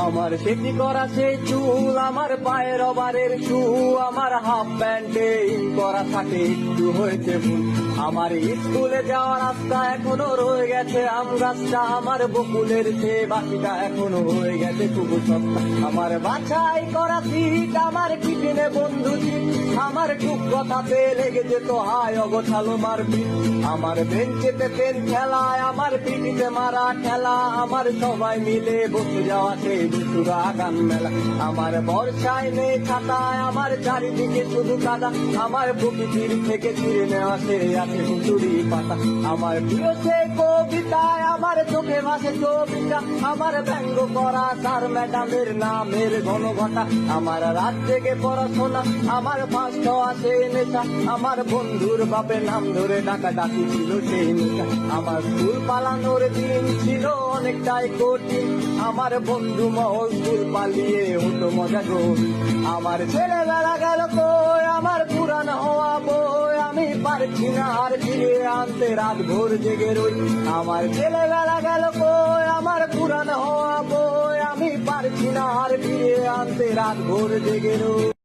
আমার সেটি করা সেই চুল, আমার পায়ের রবারের শু, আমার হাফ প্যান্টে ইন করা থাকে একটু হয়েছে ভুল। আমার স্কুলে যাওয়ার রাস্তা এখনো রয়ে গেছে আম গাছটা, আমার বকুলের সে বাকিটা এখনো হয়ে গেছে খুব সস্তা। আমার বাছাই করা সিট, আমার টিফিনে বন্ধু সিট, আমার খুব কথাতে লেগে যেত হায় অগোছালো মারপিট। আমার বেঞ্চেতে পেন খেলায়, আমার পিঠিতে মারা খেলা, আমার সবাই মিলে বসে যাওয়া সেই দুসুরা গান মেলা। আমার বর্ষায় নেই ছাতায়, আমার চারিদিকে শুধু কাদা, আমার প্রকৃতির থেকে ছিঁড়ে নেওয়া সে আছে হুতুরি পাতা। আমার প্রিয় সে কবিতায়, আমার চোখে ভাসে কবিতা, আমার ব্যঙ্গ করা স্যার ম্যাডামের নামের ঘন ঘটা। আমার রাত জেগে পড়াশোনা, আমার ফার্স্ট আসে নেশা, আমার বন্ধুর বাপের নাম ধরে ডাকা ডাকি ছিল সেই নেশা। আমার স্কুল পালানোর দিন ছিল অনেকটাই কঠিন, আমার বন্ধু মহল স্কুল পালিয়ে হতো মজা গভীর। আমার ছেলেবেলা গেল কই, আমার পুরান হওয়া বই আমি পারছি না আর ফিরে আনতে, রাত ভোর জেগে রই। আমার ছেলেবেলা গেল কই, আমার পুরান হওয়া বই আমি পারছি না আর ফিরে আনতে, রাত ভোর জেগে রই।